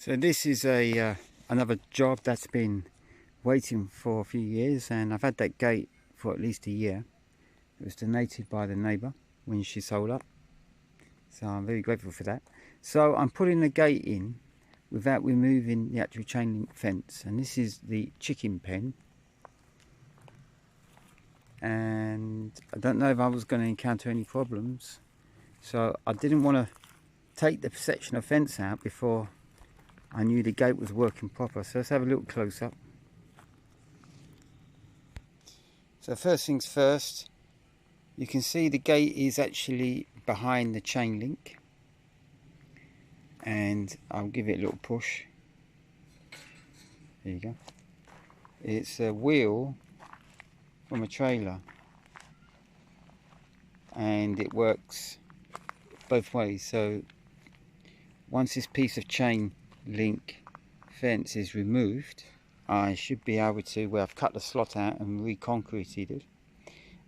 So this is another job that's been waiting for a few years, and I've had that gate for at least a year. It was donated by the neighbour when she sold up, so I'm very grateful for that. So I'm putting the gate in without removing the actual chain link fence, and this is the chicken pen. And I don't know if I was going to encounter any problems, so I didn't want to take the section of fence out before I knew the gate was working proper. So let's have a little close up. So first things first, you can see the gate is actually behind the chain link, and I'll give it a little push. There you go. It's a wheel from a trailer, and it works both ways. So once this piece of chain link fence is removed, I should be able to, where I've cut the slot out and reconcreted it,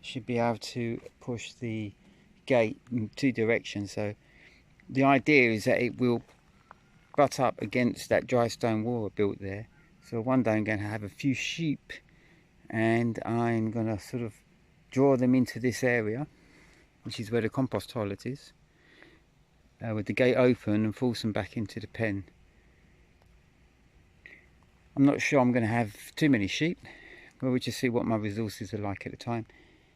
should be able to push the gate in two directions. So the idea is that it will butt up against that dry stone wall I built there. So one day I'm going to have a few sheep, and I'm going to sort of draw them into this area, which is where the compost toilet is, with the gate open, and force them back into the pen. I'm not sure I'm going to have too many sheep, but we'll just see what my resources are like at the time.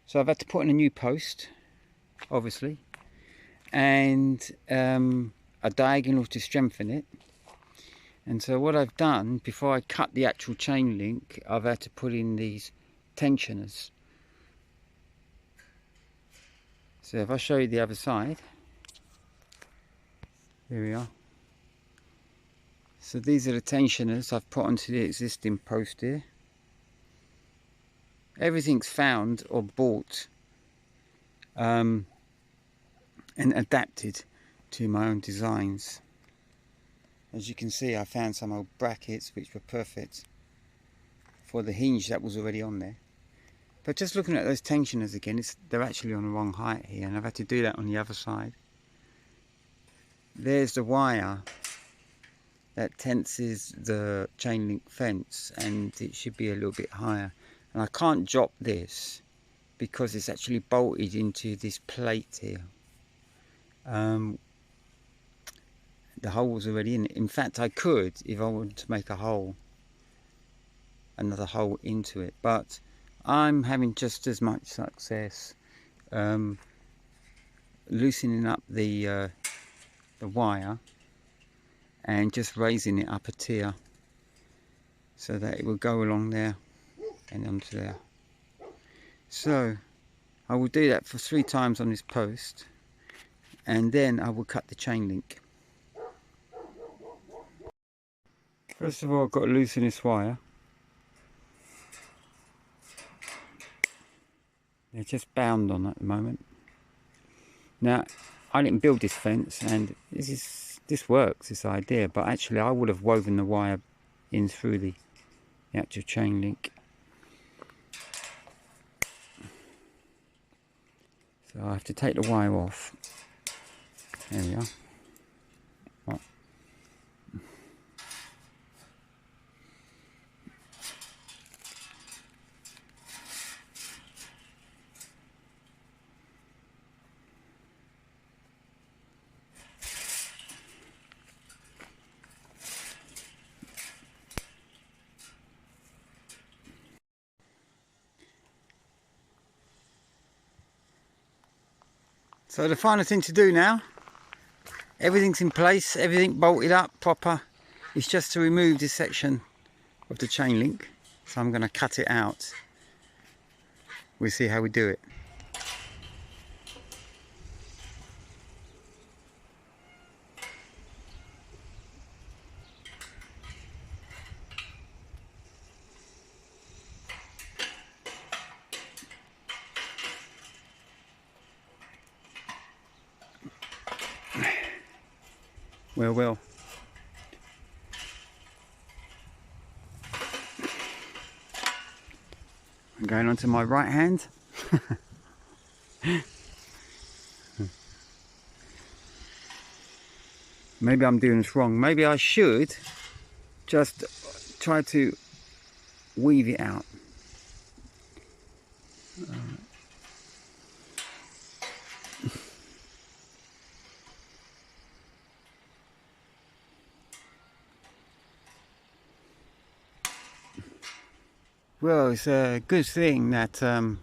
So I've had to put in a new post, obviously, and a diagonal to strengthen it. And so what I've done, before I cut the actual chain link, I've had to put in these tensioners. So if I show you the other side, here we are. So these are the tensioners I've put onto the existing post here. Everything's found or bought and adapted to my own designs. As you can see, I found some old brackets which were perfect for the hinge that was already on there. But just looking at those tensioners again, they're actually on the wrong height here, and I've had to do that on the other side. There's the wire that tenses the chain link fence, and it should be a little bit higher. And I can't drop this because it's actually bolted into this plate here. The hole was already in it. In fact, I could, if I wanted to make a hole, another hole into it, but I'm having just as much success loosening up the wire and just raising it up a tier so that it will go along there and onto there. So I will do that for 3 times on this post, and then I will cut the chain link. First of all, I've got to loosen this wire. They're just bound on at the moment. Now, I didn't build this fence, and this works, this idea, but actually I would have woven the wire in through the actual chain link. So I have to take the wire off. There we are. Right. So the final thing to do now, everything's in place, everything bolted up proper, it's just to remove this section of the chain link. So I'm going to cut it out. We'll see how we do it. Well. I'm going on to my right hand. Maybe I'm doing this wrong. Maybe I should just try to weave it out. Well, it's a good thing that I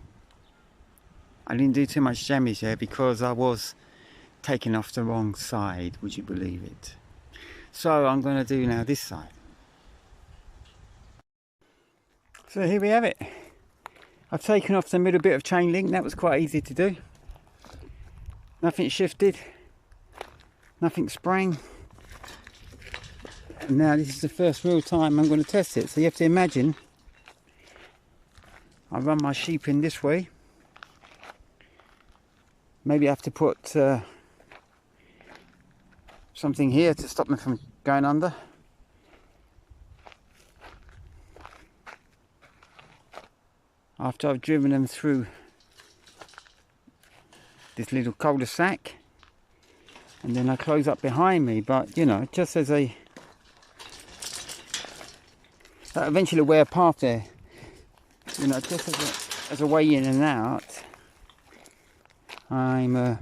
didn't do too much damage there, because I was taking off the wrong side, would you believe it? So I'm going to do now this side. So here we have it. I've taken off the middle bit of chain link. That was quite easy to do. Nothing shifted, nothing sprang. And now this is the first real time I'm going to test it. So you have to imagine I run my sheep in this way. Maybe I have to put something here to stop them from going under. After I've driven them through this little cul-de-sac, and then I close up behind me. But you know, just as a eventually wear a path there, you know, just as a way in and out. I'm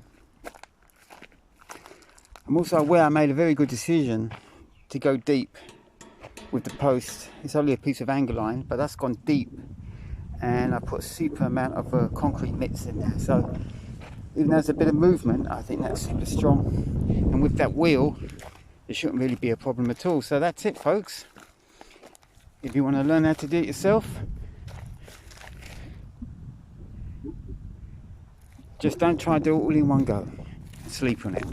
also aware I made a very good decision to go deep with the post. It's only a piece of angle line, but that's gone deep, and I put a super amount of concrete mix in there. So even though there's a bit of movement, I think that's super strong, and with that wheel there shouldn't really be a problem at all. So that's it, folks. If you want to learn how to do it yourself, just don't try to do it all in one go. Sleep on it.